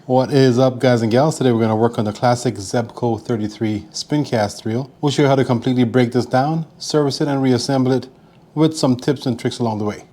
What is up, guys and gals? Today we're going to work on the classic Zebco 33 Spincast reel. We'll show you how to completely break this down, service it and reassemble it with some tips and tricks along the way.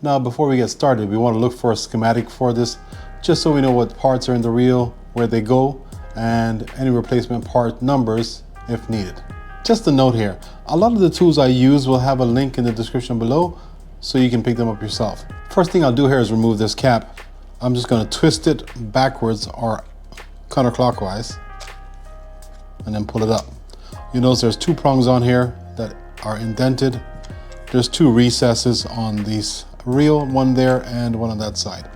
Now before we get started, we want to look for a schematic for this just so we know what parts are in the reel, where they go, and any replacement part numbers if needed. Just a note here, a lot of the tools I use will have a link in the description below so you can pick them up yourself. First thing I'll do here is remove this cap. I'm just going to twist it backwards or counterclockwise and then pull it up. You notice there's two prongs on here that are indented. There's two recesses on these reel, one there and one on that side.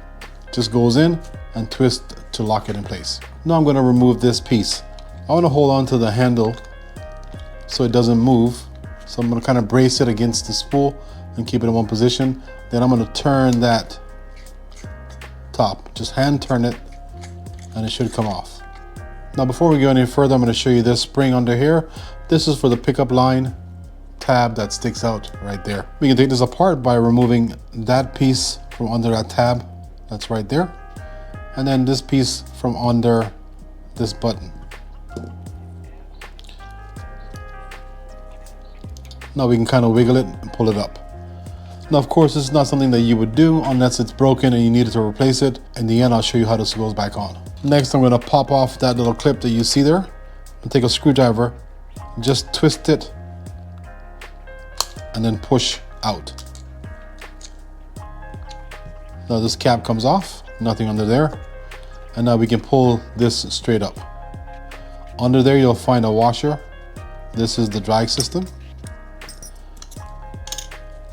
Just goes in and twist to lock it in place. Now I'm going to remove this piece. I want to hold on to the handle so it doesn't move. So I'm going to kind of brace it against the spool and keep it in one position. Then I'm going to turn that top, just hand turn it, and it should come off. Now before we go any further, I'm going to show you this spring under here. This is for the pickup line tab that sticks out right there. We can take this apart by removing that piece from under that tab that's right there, and then this piece from under this button. Now we can kind of wiggle it and pull it up. Now of course this is not something that you would do unless it's broken and you needed to replace it. In the end I'll show you how this goes back on. Next I'm going to pop off that little clip that you see there and take a screwdriver, just twist it and then push out. Now this cap comes off, nothing under there, and now we can pull this straight up. Under there you'll find a washer. This is the drag system.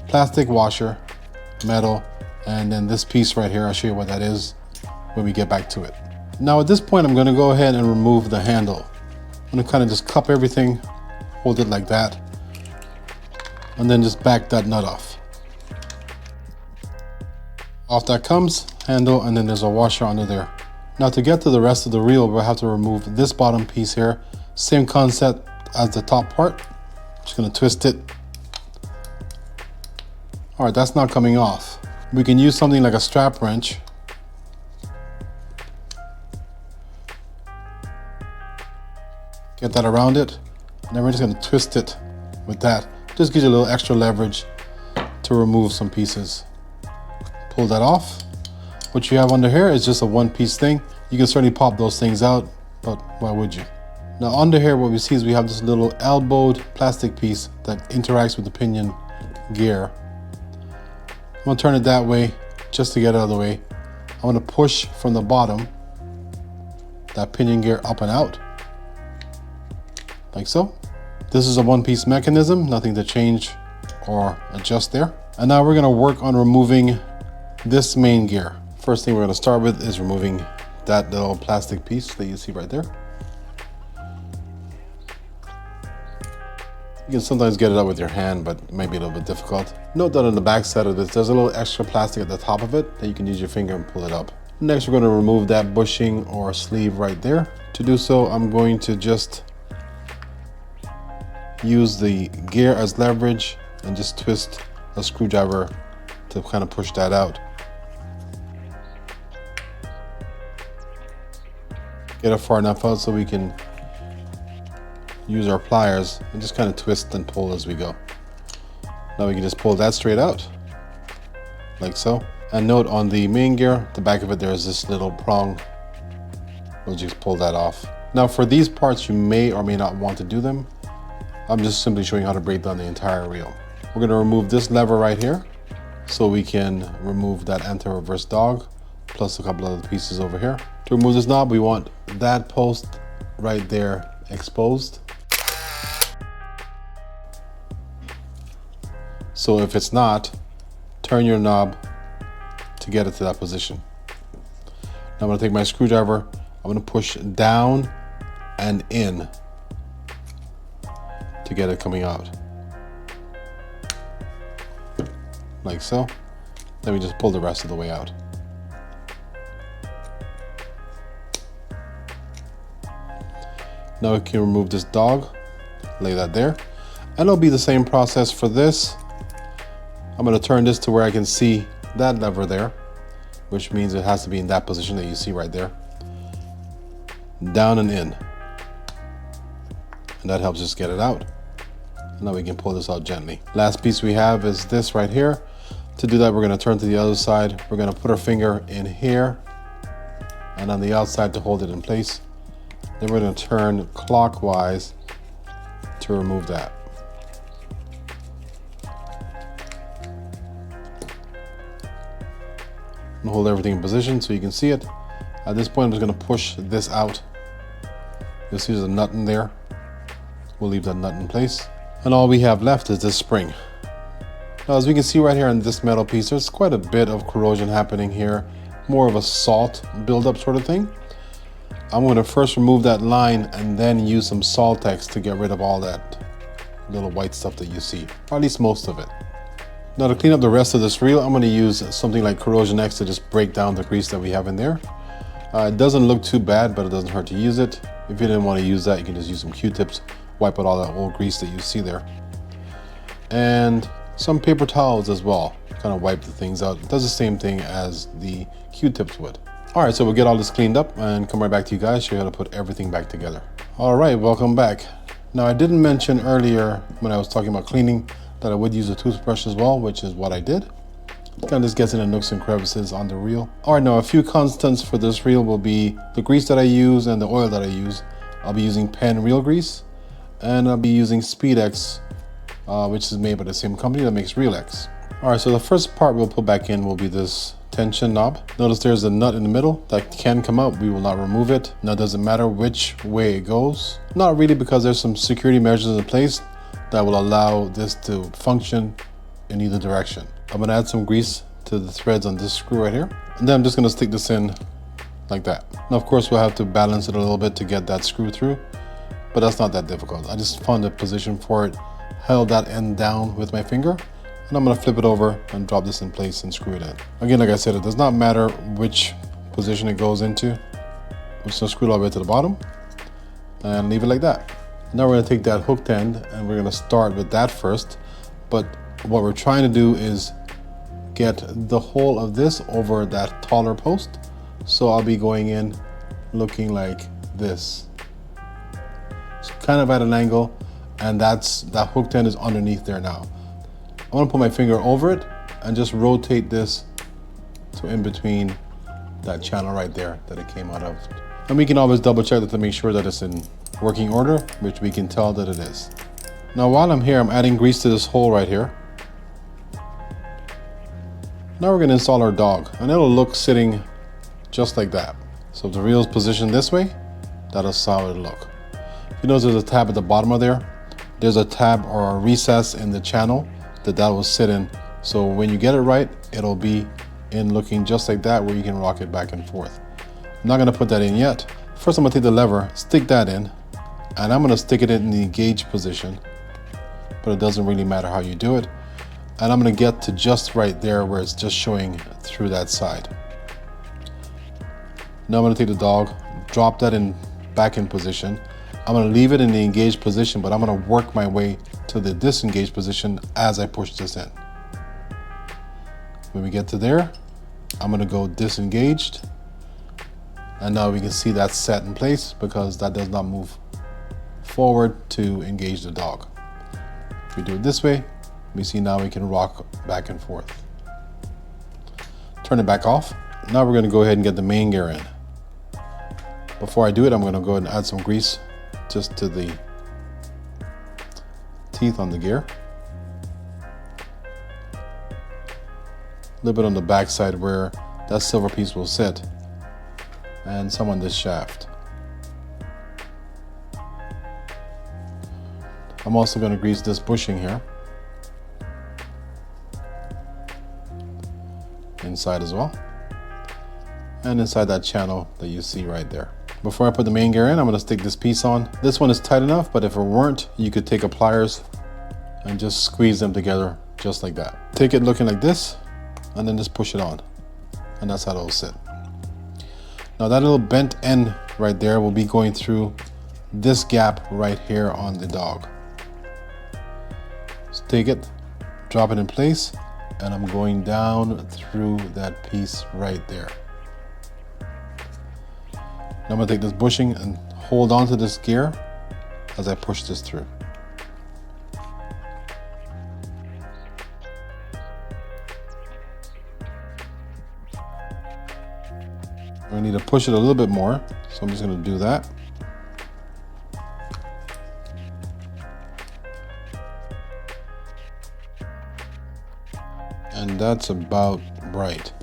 Plastic washer, metal, and then this piece right here, I'll show you what that is when we get back to it. Now at this point I'm going to go ahead and remove the handle. I'm going to kind of just cup everything, hold it like that, and then just back that nut off. Off that comes handle, and then there's a washer under there. Now to get to the rest of the reel, we'll have to remove this bottom piece here. Same concept as the top part. Just going to twist it. All right, that's not coming off. We can use something like a strap wrench. Get that around it, and then we're just going to twist it with that. Just gives you a little extra leverage to remove some pieces. Pull that off. What you have under here is just a one-piece thing. You can certainly pop those things out, but why would you? Now under here, what we see is we have this little elbowed plastic piece that interacts with the pinion gear. I'm gonna turn it that way just to get it out of the way. I'm gonna push from the bottom that pinion gear up and out, like so. This is a one-piece mechanism, nothing to change or adjust there. And now we're gonna work on removing this main gear. First thing we're gonna start with is removing that little plastic piece that you see right there. You can sometimes get it out with your hand, but it might be a little bit difficult. Note that on the back side of this, there's a little extra plastic at the top of it that you can use your finger and pull it up. Next, we're going to remove that bushing or sleeve right there. To do so, I'm going to just use the gear as leverage and just twist a screwdriver to kind of push that out. Get it far enough out so we can use our pliers and just kind of twist and pull as we go. Now we can just pull that straight out, like so. And note on the main gear, the back of it, there's this little prong. We'll just pull that off. Now for these parts, you may or may not want to do them. I'm just simply showing you how to break down the entire reel. We're going to remove this lever right here so we can remove that anti-reverse dog, plus a couple other pieces over here. To remove this knob, we want that post right there exposed. So if it's not, turn your knob to get it to that position. Now I'm going to take my screwdriver, I'm going to push down and in to get it coming out. Like so. Then we just pull the rest of the way out. Now we can remove this dog, lay that there. And it'll be the same process for this. I'm going to turn this to where I can see that lever there, which means it has to be in that position that you see right there. Down and in. And that helps us get it out. Now we can pull this out gently. Last piece we have is this right here. To do that, we're going to turn to the other side. We're going to put our finger in here and on the outside to hold it in place. Then we're going to turn clockwise to remove that. And hold everything in position so you can see it. At this point, I'm just going to push this out. You'll see there's a nut in there. We'll leave that nut in place. And all we have left is this spring. Now, as we can see right here on this metal piece, there's quite a bit of corrosion happening here. More of a salt buildup sort of thing. I'm going to first remove that line and then use some Saltex to get rid of all that little white stuff that you see, or at least most of it. Now, to clean up the rest of this reel, I'm going to use something like Corrosion X to just break down the grease that we have in there. It doesn't look too bad, but it doesn't hurt to use it. If you didn't want to use that, you can just use some Q-tips, wipe out all that old grease that you see there. And some paper towels as well, kind of wipe the things out. It does the same thing as the Q-tips would. All right, so we'll get all this cleaned up and come right back to you guys, show you how to put everything back together. All right, welcome back. Now, I didn't mention earlier when I was talking about cleaning that I would use a toothbrush as well, which is what I did. Kind of just gets in the nooks and crevices on the reel. All right, now a few constants for this reel will be the grease that I use and the oil that I use. I'll be using Penn reel grease, and I'll be using Speedex, which is made by the same company that makes Reel X. All right, so the first part we'll put back in will be this tension knob. Notice there's a nut in the middle that can come out. We will not remove it. Now, it doesn't matter which way it goes. Not really, because there's some security measures in place that will allow this to function in either direction. I'm gonna add some grease to the threads on this screw right here. And then I'm just gonna stick this in like that. Now, of course, we'll have to balance it a little bit to get that screw through, but that's not that difficult. I just found a position for it, held that end down with my finger, and I'm gonna flip it over and drop this in place and screw it in. Again, like I said, it does not matter which position it goes into. I'm just gonna screw it all the way to the bottom and leave it like that. Now we're gonna take that hooked end and we're gonna start with that first. But what we're trying to do is get the whole of this over that taller post. So I'll be going in looking like this. So kind of at an angle, and that hooked end is underneath there now. I'm gonna put my finger over it and just rotate this to in between that channel right there that it came out of. And we can always double check that to make sure that it's in working order, which we can tell that it is. Now, while I'm here, I'm adding grease to this hole right here. Now we're gonna install our dog, and it'll look sitting just like that. So if the reel is positioned this way, that's how it'll look. If you notice there's a tab at the bottom of there, there's a tab or a recess in the channel that will sit in. So when you get it right, it'll be in looking just like that, where you can rock it back and forth. I'm not gonna put that in yet. First, I'm gonna take the lever, stick that in, and I'm gonna stick it in the engaged position, but it doesn't really matter how you do it. And I'm gonna get to just right there where it's just showing through that side. Now I'm gonna take the dog, drop that in back in position. I'm gonna leave it in the engaged position, but I'm gonna work my way to the disengaged position as I push this in. When we get to there, I'm gonna go disengaged. And now we can see that's set in place because that does not move forward to engage the dog. If we do it this way, we see now we can rock back and forth. Turn it back off. Now we're gonna go ahead and get the main gear in. Before I do it, I'm gonna go ahead and add some grease just to the teeth on the gear. A little bit on the back side where that silver piece will sit, and some on this shaft. I'm also going to grease this bushing here inside as well, and inside that channel that you see right there. Before I put the main gear in, I'm going to stick this piece on. This one is tight enough, but if it weren't, you could take a pliers and just squeeze them together just like that. Take it looking like this, and then just push it on, and that's how it'll sit. Now that little bent end right there will be going through this gap right here on the dog. So take it, drop it in place, and I'm going down through that piece right there. Now I'm going to take this bushing and hold on to this gear as I push this through. I need to push it a little bit more, so I'm just going to do that. And that's about right.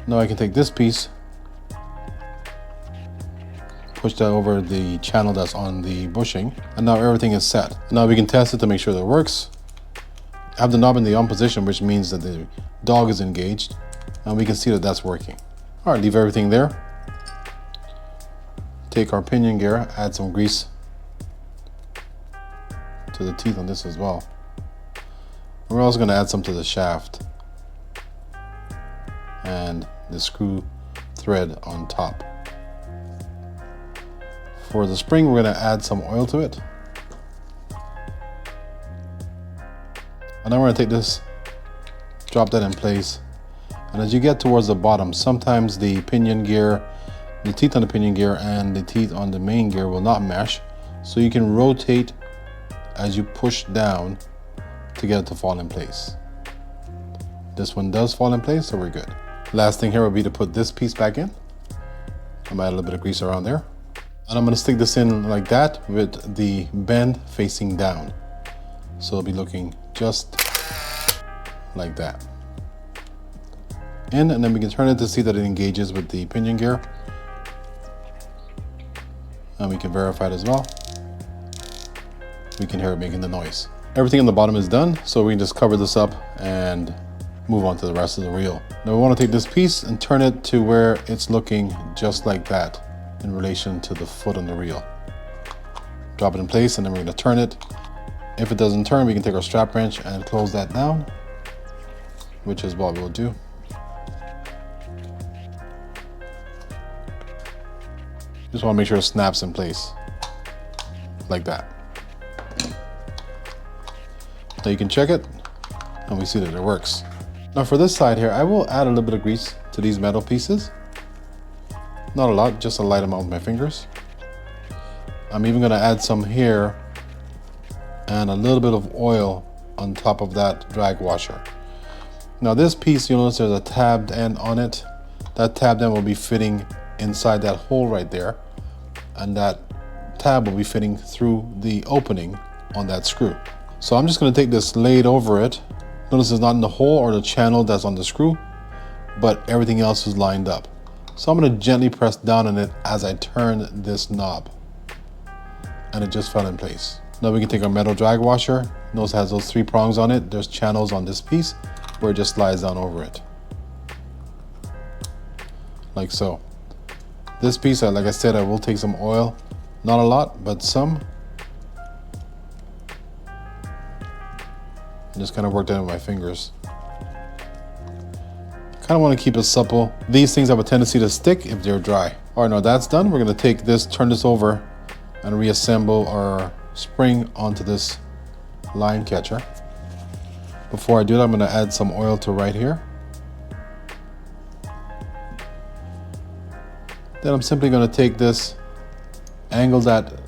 Now I can take this piece, push that over the channel that's on the bushing, and now everything is set. Now we can test it to make sure that it works. I have the knob in the on position, which means that the dog is engaged, and we can see that that's working. All right, leave everything there. Take our pinion gear, add some grease to the teeth on this as well. And we're also going to add some to the shaft and the screw thread on top. For the spring, we're going to add some oil to it. And then we're going to take this, drop that in place. And as you get towards the bottom, sometimes the pinion gear, the teeth on the pinion gear and the teeth on the main gear will not mesh. So you can rotate as you push down to get it to fall in place. This one does fall in place, so we're good. Last thing here would be to put this piece back in. I'm gonna add a little bit of grease around there. And I'm gonna stick this in like that with the bend facing down. So it'll be looking just like that. In, and then we can turn it to see that it engages with the pinion gear. And we can verify it as well. We can hear it making the noise. Everything on the bottom is done, so we can just cover this up and move on to the rest of the reel. Now we want to take this piece and turn it to where it's looking just like that in relation to the foot on the reel. Drop it in place, and then we're going to turn it. If it doesn't turn, we can take our strap wrench and close that down, which is what we'll do. Just want to make sure it snaps in place like that. Now you can check it and we see that it works. Now for this side here, I will add a little bit of grease to these metal pieces. Not a lot, just a light amount with my fingers. I'm even going to add some here and a little bit of oil on top of that drag washer. Now this piece, you'll notice there's a tabbed end on it. That tabbed end will be fitting inside that hole right there, and that tab will be fitting through the opening on that screw. So I'm just going to take this, lay it over it. Notice it's not in the hole or the channel that's on the screw, but everything else is lined up. So I'm going to gently press down on it as I turn this knob, and it just fell in place. Now we can take our metal drag washer. Notice it has those 3 prongs on it. There's channels on this piece where it just slides down over it, like so. This piece, like I said, I will take some oil, not a lot, but some. And just kind of work that in with my fingers. Kind of want to keep it supple. These things have a tendency to stick if they're dry. All right, now that's done. We're going to take this, turn this over, and reassemble our spring onto this line catcher. Before I do that, I'm going to add some oil to right here. Then I'm simply going to take this, angle that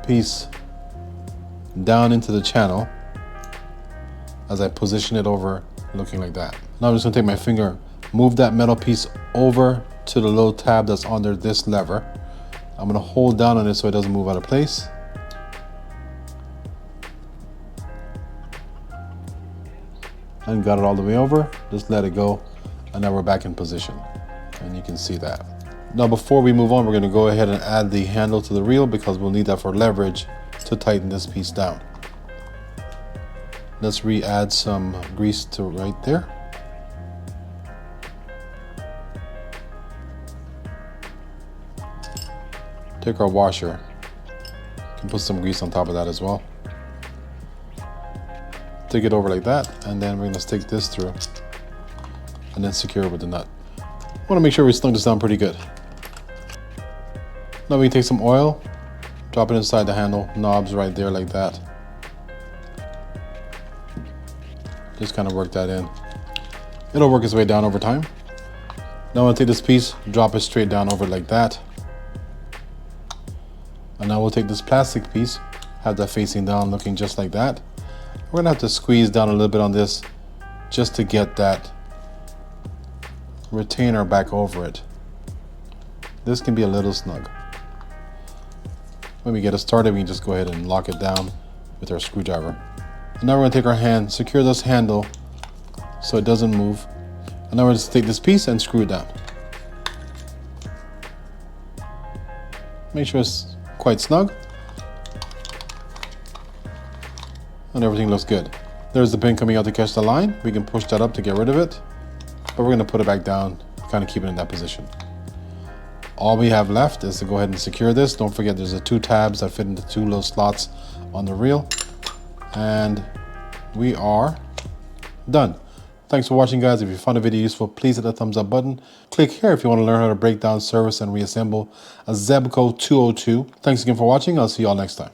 piece down into the channel as I position it over, looking like that. Now I'm just going to take my finger, move that metal piece over to the little tab that's under this lever. I'm going to hold down on it so it doesn't move out of place. And got it all the way over. Just let it go, and now we're back in position, and you can see that. Now before we move on, we're going to go ahead and add the handle to the reel because we'll need that for leverage to tighten this piece down. Let's re-add some grease to right there. Take our washer, you can put some grease on top of that as well. Take it over like that, and then we're going to stick this through and then secure it with the nut. I want to make sure we snug this down pretty good. Now we can take some oil, drop it inside the handle knobs right there like that. Just kind of work that in. It'll work its way down over time. Now I'm going to take this piece, drop it straight down over like that. And now we'll take this plastic piece, have that facing down looking just like that. We're going to have to squeeze down a little bit on this just to get that retainer back over it. This can be a little snug. When we get it started, we can just go ahead and lock it down with our screwdriver. And now we're going to take our hand, secure this handle so it doesn't move. And now we're just take this piece and screw it down. Make sure it's quite snug. And everything looks good. There's the pin coming out to catch the line. We can push that up to get rid of it. But we're going to put it back down, kind of keep it in that position. All we have left is to go ahead and secure this. Don't forget there's the 2 tabs that fit into 2 little slots on the reel. And we are done. Thanks for watching, guys. If you found the video useful, please hit the thumbs up button. Click here if you want to learn how to break down, service, and reassemble a Zebco 202. Thanks again for watching. I'll see you all next time.